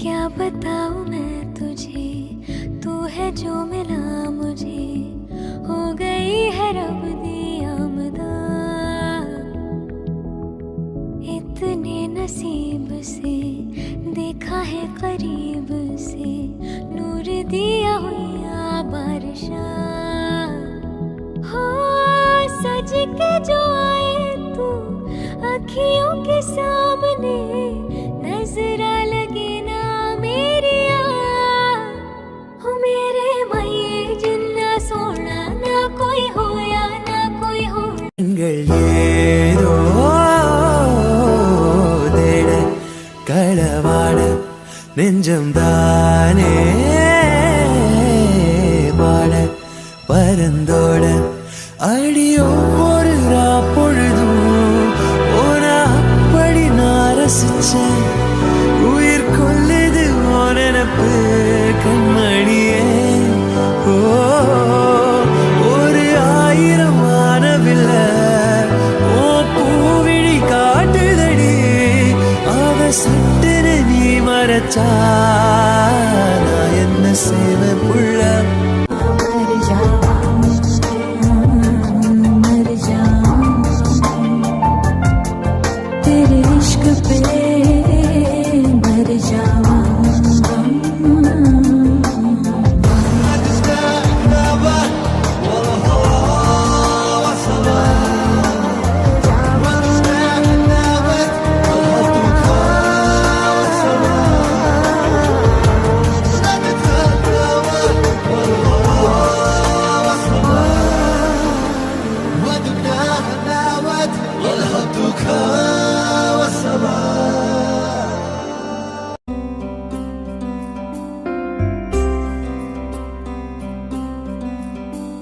क्या बताऊं मैं तुझे, तू है जो मिला मुझे, हो गई है रब दी आमदा। इतने नसीब से देखा है करीब से, नूर दिया हुआ बारिशा। हो सज के जो आए तू अखियों के सामने, नजरा लगे ना मेरी हो मेरे मये जिन्ना सोना, ना कोई हो या ना कोई हो। களவாட நெஞ்சம் தானே பாட பரந்தோட அடியோ ஒரு பொழுதும் ஒரு அப்படி நான் ரசிச்சேன். உயிர் கொள்ளுது நினப்பு கண்மணியே. ஓ ஒரு 1000 வானவில்ல ஓ பூவிழி காட்டுதடி, அவ சட்டுன்னு நீ மறைச்சா நான் என்ன செய்வேன் புள்ள.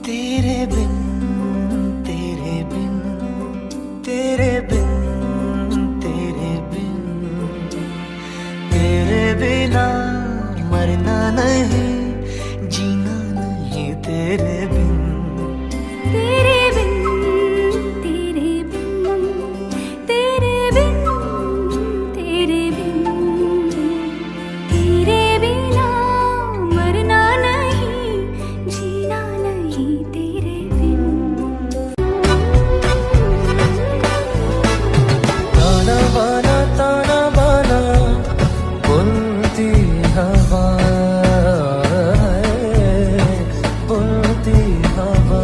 तेरे बिन तेरे बिन तेरे बिन तेरे बिन तेरे बिना मरना नहीं, जीना नहीं तेरे बिन। तेरे बिन तेरे बिन तेरे बिन तेरे बिन तेरे बिना मरना नहीं, जीना नहीं तेरे बिन। ताना बाना बुनती हवा, बुनती हवा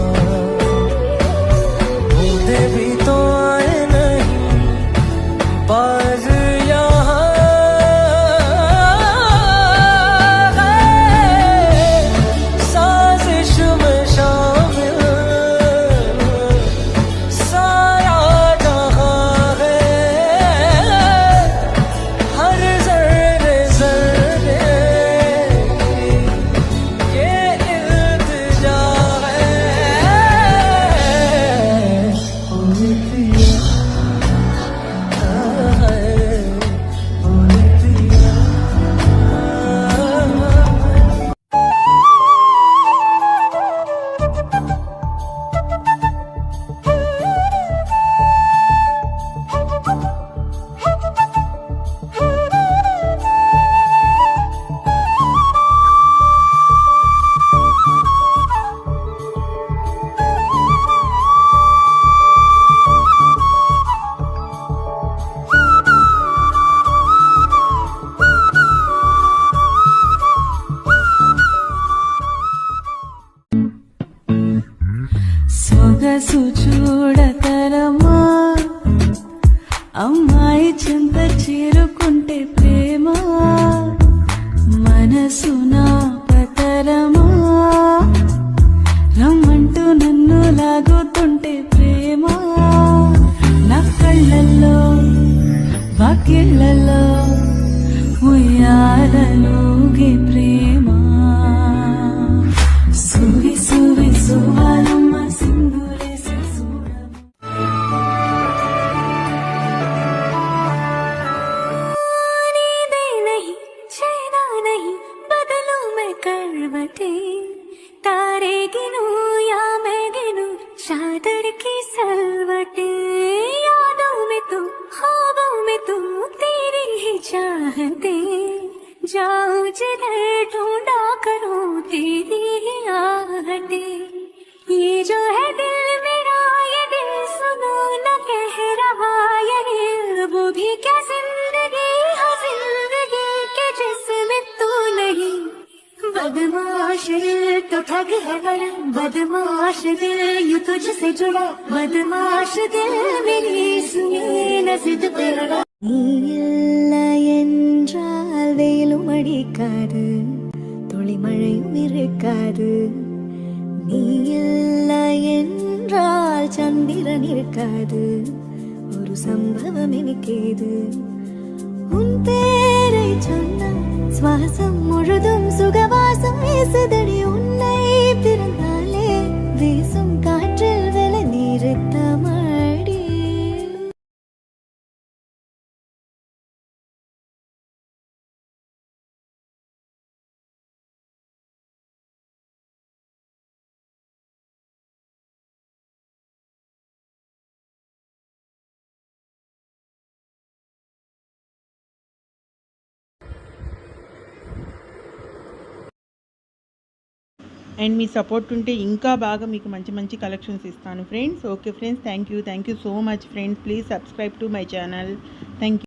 बूंदे भी तो आए नहीं बाज यहाँ साजिश में शामिल सारा जहाँ है, हर जर्रे जर्रे ये इल्तिजा है। ओए पिया ओए पिया। సొగసు చూడతరమా అమ్మాయి చింత చేరుకుంటే ప్రేమ, మనసు నా పతరమా రమ్మంటూ నన్ను లాగుతుంటే ప్రేమ, నా కళ్ళల్లో వాకిళ్ళల్లో ఉయ్యాలలోగే ప్రేమ. సువి సువి సువాలమ్మ సింధులేసే సూరమ్మ. नींदे नहीं चैना नहीं बदलूं मैं करवटे, तारे गिनूं या मैं गिनूं चादर की सलवटे। यादों में तू ख्वाबों में तू तेरी ही चाहते, जाऊं जिधर ढूंढा करूं तेरी ही आहटें। ये जो है दिल मेरा ये दिल सुनो न कह रहा ये दिल वो भी क्या जिंदगी हाँ जिंदगी के जिसमें तू नहीं। बदमाश दिल तो ठग है बड़ा बदमाश दिल यूं तुझसे जुड़ा बदमाश दिल मेरी सुने न जिद पे लड़ा। நீ இல்லை என்றால் வெயிலும் அடிக்காது துளிமழையும் இருக்காது நீ இல்லை என்றால் சந்திரன் இருக்காது ஒரு சம்பவம் எனக்கேது உன் பேரை சொன்னால் சுவாசம் முழுதும் சுகவாசம் வீசுதடி உன்னை பிறந்தாலே வீசும் காற்றில் விலை நிறுத்த மாடி. అండ్ మీ సపోర్ట్ ఉంటే ఇంకా బాగా మీకు మంచి మంచి కలెక్షన్స్ ఇస్తాను friends. Okay friends, thank you so much friends. Please subscribe to my channel. Thank you.